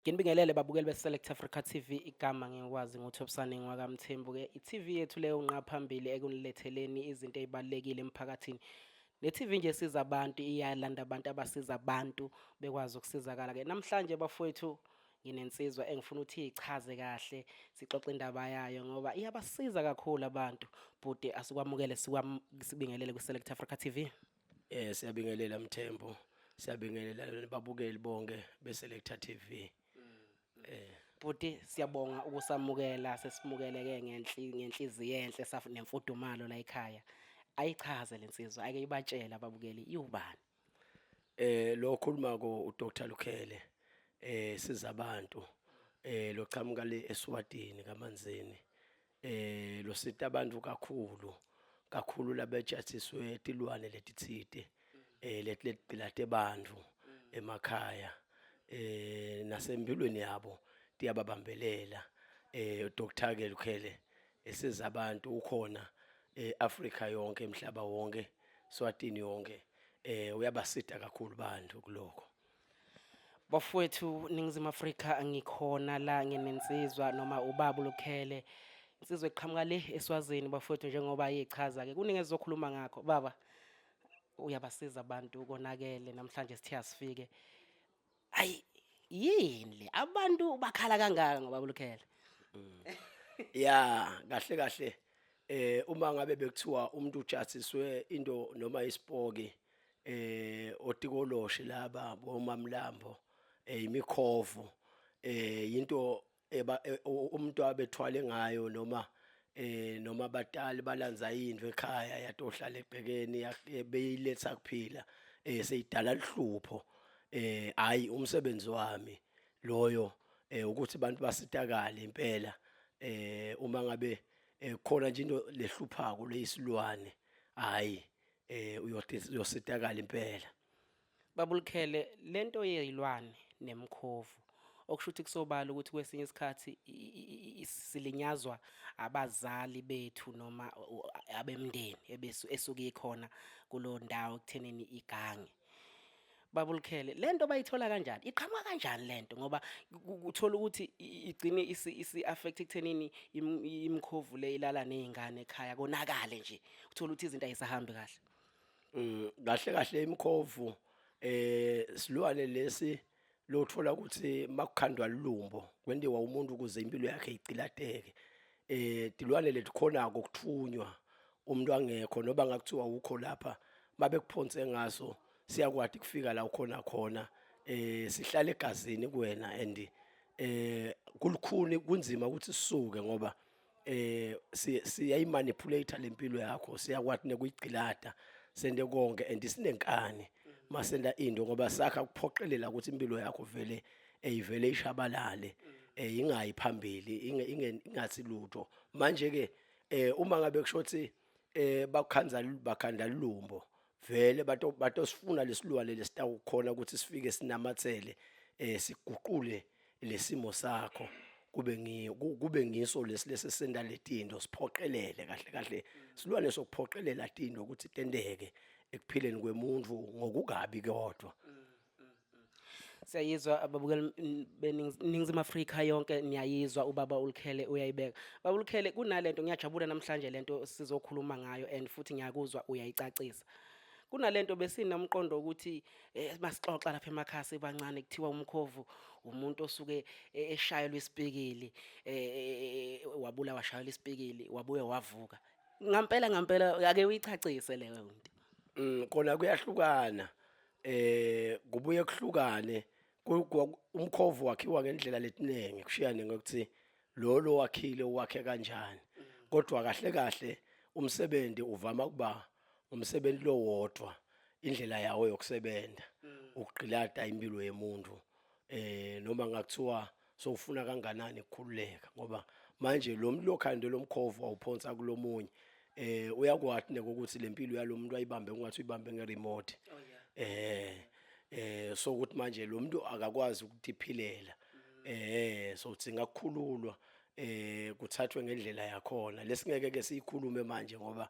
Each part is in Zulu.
Nginibingelele babukeli beSelect Africa TV, igama ngikwazi ngoThobisane ngwakamthembu-ke. I-TV yethu leyo ngqa phambili ekuniletheleni izinto ezibalekile emphakathini. Le-TV nje isiza abantu, iyalanda abantu abasiza abantu bekwazi ukusizakala-ke. Namhlanje bafowethu nginensizwa engifuna ukuthi ichaze kahle, sixoxe indaba yayo ngoba iyabasiza kakhulu abantu. Bhuti asikwamukele sibingelele kwiSelect Africa TV. Siyabingelela Mthembu, siyabingelela babukeli bonke beSelector TV. Bhuti siyabonga ukusamukela, sesimukeleke ngenhliziyo enhle nemfudumalo la ekhaya. Ayichaze lensizwa, ake ibatshela ababukeli iwubani. Lo khuluma ko uDr Lukhele, sizabantu lochamuka le eSwatini kaManzini. Lo sita abantu kakhulu labejathiswe tilwane letitsite, letigcilate bantfu emakhaya, nasempilweni yabo tiyababambelela. Dr ke Lukhele esiza abantu ukhona Africa yonke, emhlaba wonke, Swatini yonke. Uyabasita kakhulu bantu kuloko. Bafowethu Ningizimu Afrika ngikhona la nginensizwa noma ubaba uLukhele. Insizwa eqhamuka le eSwazini bafowethu njengoba yichaza ke kuningi ezokhuluma ngakho. Baba uyabasiza abantu konakele namhlanje sithe asifike. Ayi yini abantu bakhala kangaka ngoba uLukhele. Ya, kahle uma ngabe bekuthiwa umuntu ujathiswe into noma isipoki, otikoloshe laba bomamlambo, imikhovu, into umuntu abethwale ngayo noma abatali balanza indlu ekhaya yatohlala ebhekeni beyiletha kuphila, seyidala lihlupho. Hayi umsebenzi wami loyo, ukuthi abantu basitakale impela. Uma ngabe khona nje into lehluphako leyisilwane, hayi uyositakala impela. Baba uLukhele lento yezilwane nemkhovu okusho ukuthi kusobala ukuthi kwesinye isikhathi silinyazwa abazali bethu noma abemndeni esuke ikhona kulo ndawo ekuthenini igange. Baba uLukhele lento bayithola kanjani, iqhamuka kanjani lento ngoba uthola ukuthi igcine isi-affect ekuthenini imkhovu le ilala nezingane ekhaya konakale nje uthola ukuthi izinto ayisahambi kahle. Kahle imikhovu silwane lesi lothola ukuthi makukhandwa lulumbo kwendiwa umuntu ukuze impilo yakhe icilateke. Tilwane letikhona ukuthunywa umuntu angekho noba ngakuthiwa ukho lapha babekuphonse ngaso siyakwati kufika la ukhona khona. Sihlala egazini kuwena and kulukhuni kunzima ukuthi sisuke ngoba siyayimanipulate lempilo yakho, siyakwati nekuyigcilata sende konke and sinenkani masenda into ngoba sakha kuphoqelela ukuthi impilo yakho vele ivele ishabalale, ingayi phambili ingathi lutho. Manje ke uma ngabe kushothi bakhanda lulumbo vele batosifuna lesilwane lesitawukhona ukuthi sifike sinamathele, siguqule lesimo sakho kube ngiso lesisenda letindo siphoqelele kahle silwane sokuphoqelela tindo ukuthi tendeke ekuphileni kwemuntu ngokukabi kodwa. Siyayizwa ababukeli beNingizimu Afrika yonke niyayizwa ubaba uLukhele uyayibeka. Baba uLukhele kunalento ngiyajabula namhlanje lento sizokhuluma ngayo and futhi ngiyakuzwa uyayicacisa. Kunalento besinomqondo ukuthi masixoxa lapha emakhaya sebancane kuthiwa umkhovu umuntu osuke eshayelwe isipikili, wabula washayelwa isipikili wabuye wavuka. Ngampela ake uyichacise leyo nto. Kona kuyahlukana, kubuye kuhlukane umkhovu wakhiwa ngendlela letinenge kushiyane ngokuthi lo wakhile wakhe kanjani. Kodwa kahle umsebenzi uvama kuba umsebenzi lo wodwa, indlela yawo yokusebenza ukugqilata impilo yemuntu. Noma ngakuthiwa sowufuna kanganani ukukhululeka ngoba manje lo muntu lokhande lomkhovu awuphonsa kulomunye, uyakwati ukuthi lempilo yalomuntu ayibambe ngathi uyibambe ngeremote. So ukuthi manje lo muntu akakwazi ukuthi iphilela, so udzinga ukukhululwa, kuthathwe ngendlela yakhona lesingeke ke siyikhulume manje ngoba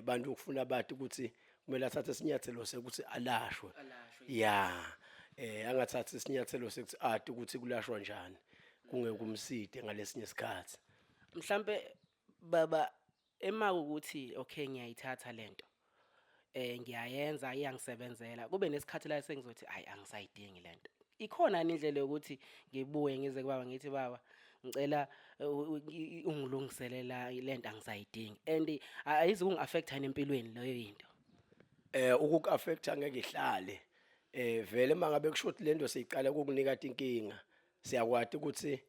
bantu ukufuna bathi ukuthi kumele athathe isinyathelo sekuthi alashwe. Ya angathathi isinyathelo sekuthi ade ukuthi kulashwa njani kungekumside ngalesinye isikhathi. Mhlambe baba ema ukuthi okay ngiyayithatha lento ngiyayenza iyangisebenzela kube nesikhathi la sengizothi hayi angisayidingi lento. Ikhona yini indlela yokuthi ngibuye ngize kubaba ngithi baba ngicela ungilungiselela lento angisayidingi and ayizi kungi-affecta nempilweni leyo into. Ukuku-affecta ngeke ihlale vele mangabe kusho ukuthi lento siyiqala ukukunika inkinga siyakwati ukuthi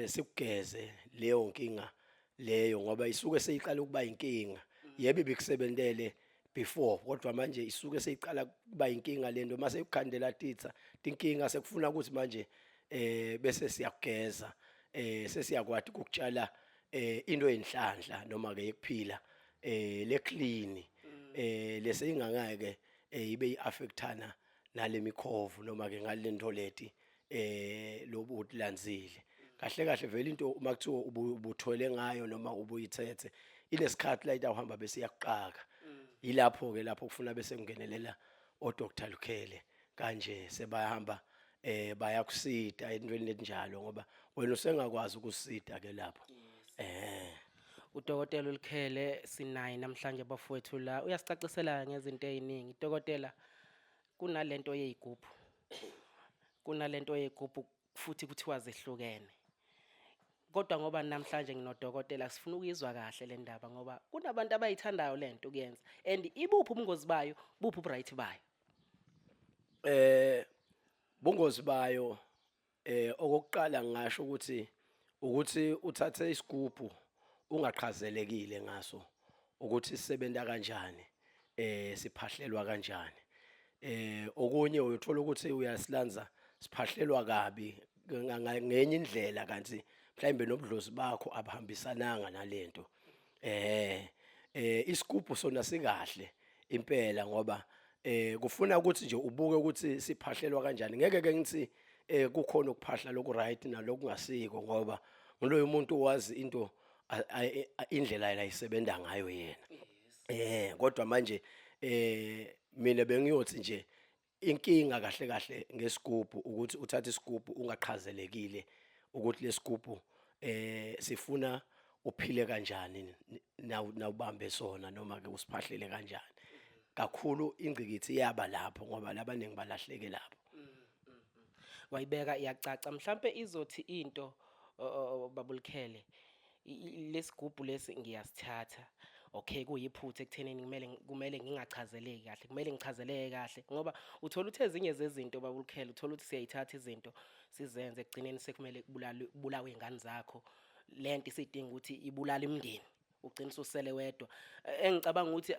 sikugeze leyo nkinga leyo ngoba isuke seyiqala ukuba inkinga. Yebo ibikusebentele before kodwa manje isuke seyiqala kuba inkinga lento mase ukukhandela titha inkinga sekufuna ukuthi manje bese siyakugeza sesiyakwati ukukutshala into enhlanhla noma ke ekuphila le clean lese ingangeke ibe iaffectana nale mikhovu noma ke ngalento leti lobuthi lanzile. Kahle kahle vele into uma kuthiwa ubuthwele ngayo noma ubuyithethe inesikhathi la itawuhamba bese iyakuqaka. Yilapho ke lapho kufuna bese kungenelela oDr Lukhele kanje sebayahamba bayakusida entweni enjalo ngoba wena usengakwazi ukusida ke lapho. Udokotela uLukhele sinaye namhlanje bafowethu la uyasicacisela ngezinto eziningi. Dokotela kunalento yezigubhu. Kunalento yezigubhu futhi kuthiwa zehlukene. Kodwa ngoba namhlanje nginodokotela sifuna ukuyizwa kahle le ndaba ngoba kunabantu abayithandayo lento kuyenza and ibuphi ubungozi bayo buphi ubright bayo. Bungozi bayo okokuqala ngisho ukuthi uthathe isigubhu ungaqhazelekile ngaso ukuthi sisebenza kanjani siphahlelwa kanjani. Okunye uyothola ukuthi uyasilanza siphahlelwa kabi ngenye indlela kanti mhlawumbe nobudlozi bakho abahambisananga nalento. Isigubhu sona sikahle impela ngoba kufuna ukuthi nje ubuke ukuthi siphahlelwa kanjani. Ngeke ke ngithi kukhona ukuphahla loku right nalokungasiko ngoba nguloyo umuntu owazi into indlela la isebenza ngayo yena. Kodwa manje mina bengiyothi nje inkinga kahle kahle ngesigubhu ukuthi uthathe isigubhu ungaqhazelekile ukuthi lesigubhu sifuna uphile kanjani nawubambe sona noma ke usiphahlele kanjani. Kakhulu ingcikithi iyaba lapho ngoba labaningi balahleke lapho. Wayibeka iyacaca mhlambe izothi into babuLukhele lesigubhu lesi ngiyasithatha. Okay kuyiphutha ekutheneni kumele ngingachazeleki kahle kumele ngichazeleke kahle ngoba uthola ukuthi ezinye zezinto babuLukhele uthola ukuthi siyayithatha izinto sizenze ekugcineni sekumele kubulawe izingane zakho lento isidinga ukuthi ibulale imndeni ugcina usele wedwa. Engicabanga ukuthi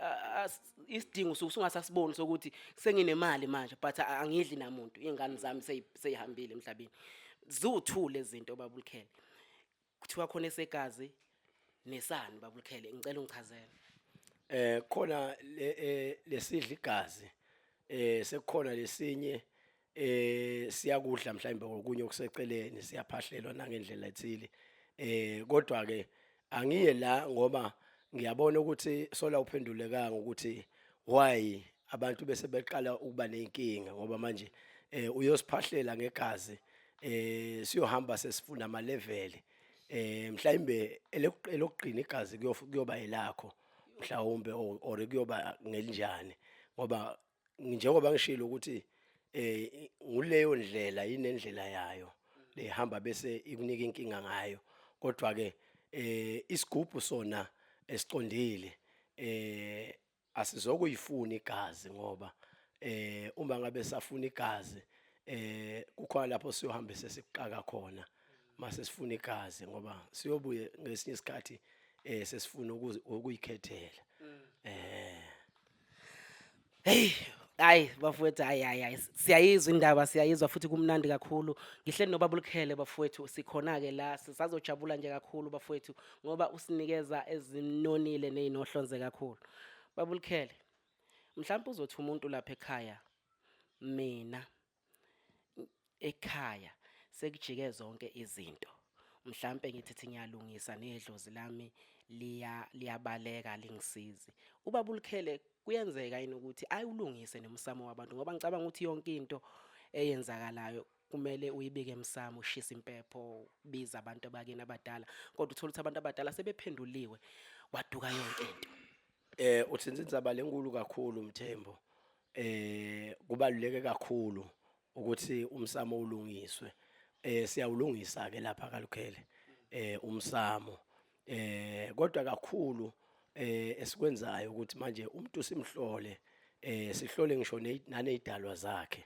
isidingo usungasasiboni sokuthi senginemali manje but angidli namuntu izingane zami seyihambile emhlabeni. Ziwu2 lezi zinto babuLukhele. Kuthiwa khona esegazi nesani babuLukhele ngicela ungichazele. Khona lesidla igazi sekukhona lesinye siyakudla mhlawumbe okunye okuseceleni siyaphahlelwa nangendlela ethile. Kodwa ke angiye la ngoba ngiyabona ukuthi sola uphendulekanga ukuthi why abantu bese beqala ukuba nenkinga ngoba manje uyosiphahlela ngegazi siyohamba sesifuna ama level mhlawumbe elokuqina igazi kuyoba yilakho mhlawumbe or kuyoba ngelinjani ngoba njengoba ngishilo ukuthi nguleyo ndlela inendlela yayo lehamba bese ikunika inkinga ngayo. Kodwa ke isigubhu sona esicondile asizokuyifuna igazi ngoba uma ngabe safuna igazi kukhona lapho siyohamba sesiqaka khona mase sifuna igazi ngoba siyobuye ngesinye isikhathi sesifuna ukuyikhethela. Hey hayi bafowethu hayi siyayizwa indaba siyayizwa futhi kumnandi kakhulu. Ngihleli nobabuLukhele bafowethu sikhona ke la sizazojabula nje kakhulu bafowethu ngoba usinikeza ezinonile nezinohlonze kakhulu. babuLukhele mhlawumbe uzothi umuntu lapha ekhaya mina ekhaya sekujike zonke izinto mhlambe ngithi ngiyalungisa nedlozi lami liyabaleka lingisizi. UbabuLukhele kuyenzeka yini ukuthi ayulungise nomsamo wabantu ngoba ngicabanga ukuthi yonke into eyenzakalayo kumele uyibike emsamo, ushisa impepho, biza abantu abakini abadala, kodwa uthola ukuthi abantu abadala sebephenduliwe kwaduka yonke into. Uthinta indzaba lenkulu kakhulu Mthembu. Kubaluleke kakhulu ukuthi umsamo ulungiswe. Siyawulungisa ke lapha kaLukhele umsamo. Kodwa kakhulu esikwenzayo ukuthi manje umuntu simhlole, sihlole ngisho naney'dalwa zakhe.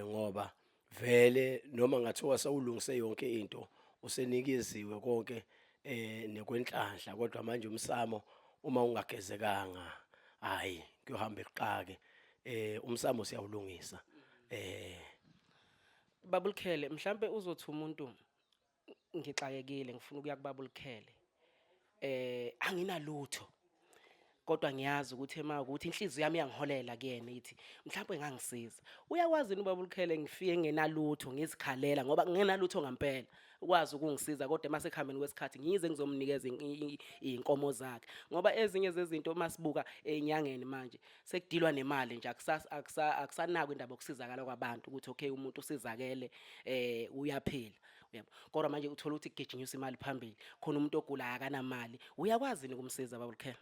Ngoba vele noma ngathiwa sawulungise yonke into, usenikeziwe konke nekwenhlanhla, kodwa manje umsamo uma ungagezekanga, hhayi kuyohamba eqake. Umsamo siyawulungisa. Baba uLukhele, mhlambe uzothi umuntu ngixakekile ngifuna ukuya kubaba uLukhele, anginalutho kodwa ngiyazi ukuthi emakuthi inhliziyo yami iyangiholela kuyena ithi mhlawumbe ngangisiza. Uyakwazi ubaba uLukhele ngifike ngingenalutho ngizikhalela ngoba ngingenalutho ngempela ukwazi ukungisiza kodwa mase kuhambeni kwesikhathi ngize ngizomnikeza iy'nkomo zakhe ngoba ezinye zezinto masibuka enyangeni manje sekudilwa nemali nje akusanakwa indaba yokusizakala kwabantu ukuthi okay umuntu usizakele uyaphila uyabo. Kodwa manje uthola ukuthi kugijinyiswa imali phambili khona umuntu ogulayo akanamali. Uyakwazi ukumsiza baba uLukhele?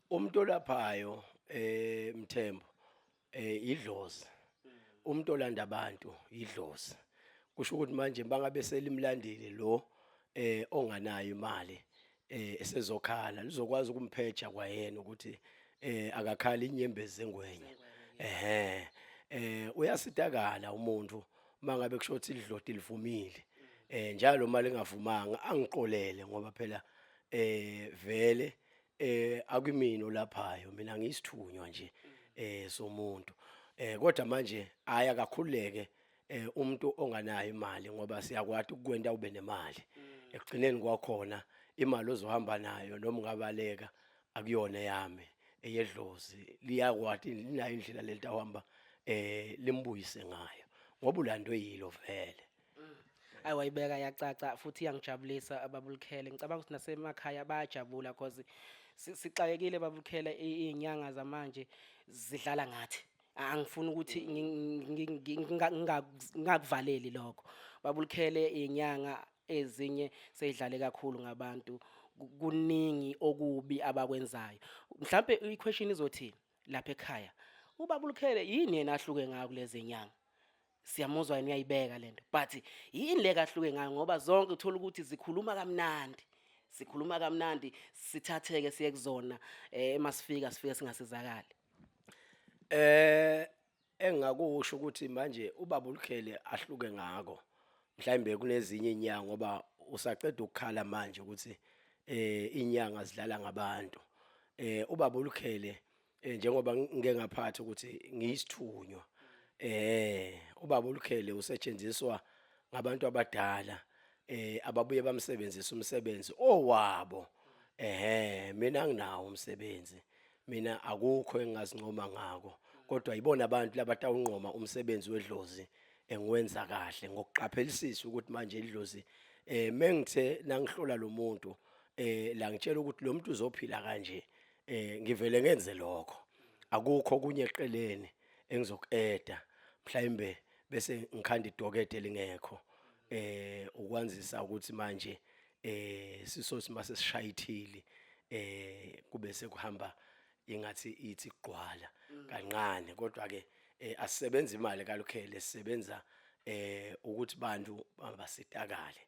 Umuntu olaphayo Mthembu idlozi. Umuntu olanda abantu idlozi. Kusho ukuthi manje bangabe selimlandile lo onganayo imali esezokhala lizokwazi ukumpheja kwayena ukuthi akakhali inyembezi engwenye. Uyasitakala umuntu mangabe kusho ukuthi idlodi livumile. Njalo mali engavumanga angiqolele ngoba phela vele akwimina olaphayo mina ngiyisithunywa nje somuntu. Kodwa manje akakhululeke umuntu onganayo imali ngoba siyakwati ukukwenta ube nemali. Ekugcineni kwakhona imali ozohamba nayo noma ungabaleka akuyona yami eyedlozi, liyakwati linayo indlela lelitawamba limbuyise ngayo ngoba ulandwe yilo vele. Ayi wayibeka yacaca futhi iyangijabulisa baba uLukhele. Ngicabanga ukuthi nasemakhaya bayajabula because sixakekile baba uLukhele, iy'nyanga zamanje zidlala ngathi. Angifuni ukuthi ngingakuvaleli lokho. Baba uLukhele iy'nyanga ezinye seyidlale kakhulu ngabantu, kuningi okubi abakwenzayo. Mhlampe i-question izothi lapha ekhaya, ubaba uLukhele yini yena ahluke ngayo kulezi nyanga? Siyamuzwa yena uyayibeka lento but yini le kahluke ngayo ngoba zonke uthola ukuthi zikhuluma kamnandi sithatheke siye kuzona masifika singasizakali. Engingakusho ukuthi manje ubaba uLukhele ahluke ngako mhlawumbe kunezinye inyanga ngoba usaceda ukukhala manje ukuthi inyanga zidlala ngabantu. Ubaba uLukhele njengoba ngike ngaphatha ukuthi ngiyisithunywa. Ubaba uLukhele usetshenziswa ngabantu abadala ababuye bamsebenzisa umsebenzi owabo. Mina anginawo umsebenzi, mina akukho engingazincoma ngako, kodwa yibona abantu labatawunqoma umsebenzi wedlozi engiwenza kahle ngokuqaphelisisa ukuthi manje idlozi mengithe nangihlola lo muntu la ngitshela ukuthi lo muntu uzophila kanje, ngivele ngenze lokho. Akukho kunye eqeleni engizoku-eda mhlawumbe bese ngikhanda idokede lingekho ukwanzisa ukuthi manje sisothi mase sishaya ithili kube sekuhamba ingathi ithi kugqwala kancane. Kodwa ke asisebenzi imali kaLukhele, sisebenza ukuthi bantu basitakale.